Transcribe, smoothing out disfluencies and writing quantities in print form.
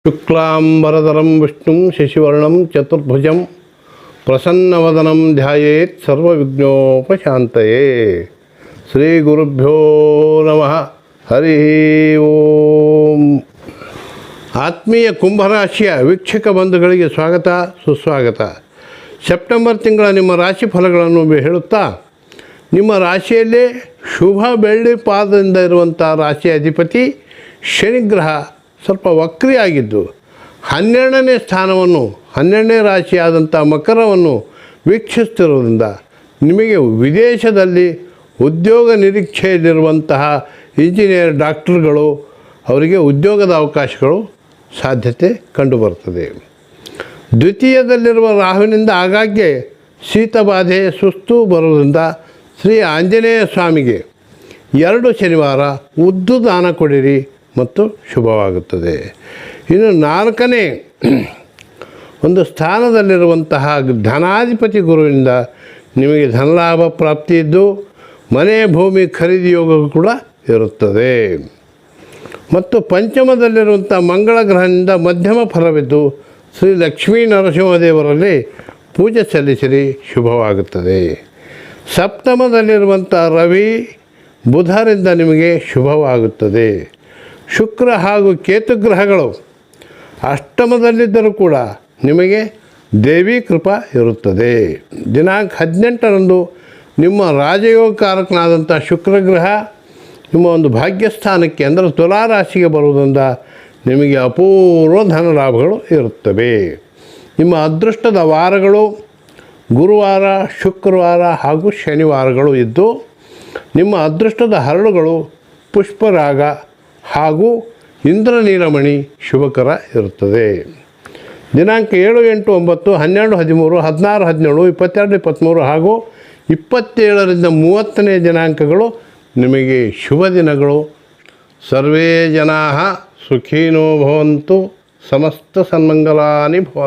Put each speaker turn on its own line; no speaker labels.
ಶುಕ್ಲಾಂಬರಧರಂ ವಿಷ್ಣುಂ ಶಶಿವರ್ಣಂ ಚತುರ್ಭುಜಂ ಪ್ರಸನ್ನವದನಂ ಧ್ಯಾಯೇತ್ ಸರ್ವವಿಘ್ನೋಪಶಾಂತಯೇ. ಶ್ರೀ ಗುರುಭ್ಯೋ ನಮಃ. ಹರಿ ಓಂ. ಆತ್ಮೀಯ ಕುಂಭರಾಶಿಯ ವೀಕ್ಷಕ ಬಂಧುಗಳಿಗೆ ಸ್ವಾಗತ ಸುಸ್ವಾಗತ. ಸೆಪ್ಟೆಂಬರ್ ತಿಂಗಳ ನಿಮ್ಮ ರಾಶಿ ಫಲಗಳನ್ನು ಹೇಳುತ್ತಾ, ನಿಮ್ಮ ರಾಶಿಯಲ್ಲೇ ಶುಭ ಬೆಳ್ಳಿ ಪಾದದಿಂದ ಇರುವಂಥ ರಾಶಿ ಅಧಿಪತಿ ಶನಿಗ್ರಹ ಸ್ವಲ್ಪ ವಕ್ರಿಯಾಗಿದ್ದು 12ನೇ ಸ್ಥಾನವನ್ನು 12ನೇ ರಾಶಿಯಾದಂಥ ಮಕರವನ್ನು ವೀಕ್ಷಿಸ್ತಿರೋದ್ರಿಂದ ನಿಮಗೆ ವಿದೇಶದಲ್ಲಿ ಉದ್ಯೋಗ ನಿರೀಕ್ಷೆಯಲ್ಲಿರುವಂತಹ ಇಂಜಿನಿಯರ್ ಡಾಕ್ಟರ್ಗಳು ಅವರಿಗೆ ಉದ್ಯೋಗದ ಅವಕಾಶಗಳು ಸಾಧ್ಯತೆ ಕಂಡುಬರುತ್ತದೆ. ದ್ವಿತೀಯದಲ್ಲಿರುವ ರಾಹುವಿನಿಂದ ಆಗಾಗ್ಗೆ ಶೀತಬಾಧೆ ಸುಸ್ತು ಬರುವುದರಿಂದ ಶ್ರೀ ಆಂಜನೇಯ ಸ್ವಾಮಿಗೆ 2 ಶನಿವಾರ ಉದ್ದು ದಾನ ಕೊಡಿರಿ ಮತ್ತು ಶುಭವಾಗುತ್ತದೆ. ಇನ್ನು 4ನೇ ಒಂದು ಸ್ಥಾನದಲ್ಲಿರುವಂತಹ ಧನಾಧಿಪತಿ ಗುರುವಿನಿಂದ ನಿಮಗೆ ಧನಲಾಭ ಪ್ರಾಪ್ತಿ ಇದ್ದು ಮನೆ ಭೂಮಿ ಖರೀದಿ ಯೋಗ ಕೂಡ ಇರುತ್ತದೆ. ಮತ್ತು ಪಂಚಮದಲ್ಲಿರುವಂಥ ಮಂಗಳ ಗ್ರಹದಿಂದ ಮಧ್ಯಮ ಫಲವಿದ್ದು ಶ್ರೀ ಲಕ್ಷ್ಮೀ ನರಸಿಂಹದೇವರಲ್ಲಿ ಪೂಜೆ ಸಲ್ಲಿಸಿರಿ, ಶುಭವಾಗುತ್ತದೆ. ಸಪ್ತಮದಲ್ಲಿರುವಂಥ ರವಿ ಬುಧರಿಂದ ನಿಮಗೆ ಶುಭವಾಗುತ್ತದೆ. ಶುಕ್ರ ಹಾಗೂ ಕೇತು ಗ್ರಹಗಳು ಅಷ್ಟಮದಲ್ಲಿದ್ದರೂ ಕೂಡ ನಿಮಗೆ ದೇವಿ ಕೃಪಾ ಇರುತ್ತದೆ. ದಿನಾಂಕ 18ರಂದು ನಿಮ್ಮ ರಾಜಯೋಗಕಾರಕನಾದಂಥ ಶುಕ್ರಗ್ರಹ ನಿಮ್ಮ ಒಂದು ಭಾಗ್ಯಸ್ಥಾನಕ್ಕೆ ಅಂದರೆ ತುಲಾರಾಶಿಗೆ ಬರುವುದರಿಂದ ನಿಮಗೆ ಅಪೂರ್ವ ಧನ ಲಾಭಗಳು ಇರುತ್ತವೆ. ನಿಮ್ಮ ಅದೃಷ್ಟದ ವಾರಗಳು ಗುರುವಾರ, ಶುಕ್ರವಾರ ಹಾಗೂ ಶನಿವಾರಗಳು ಇದ್ದು, ನಿಮ್ಮ ಅದೃಷ್ಟದ ಹರಳುಗಳು ಪುಷ್ಪರಾಗ ಹಾಗೂ ಇಂದ್ರನೀಲಮಣಿ ಶುಭಕರ ಇರುತ್ತದೆ. ದಿನಾಂಕ 7, 8, 9, 12, 13, 16, 17, 22, 23 ಹಾಗೂ 27ರಿಂದ 30ನೇ ದಿನಾಂಕಗಳು ನಿಮಗೆ ಶುಭ ದಿನಗಳು. ಸರ್ವೇ ಜನಾಃ ಸುಖಿನೋ ಭವಂತು. ಸಮಸ್ತ ಸನ್ಮಂಗಲಾನಿ ಭವಂತು.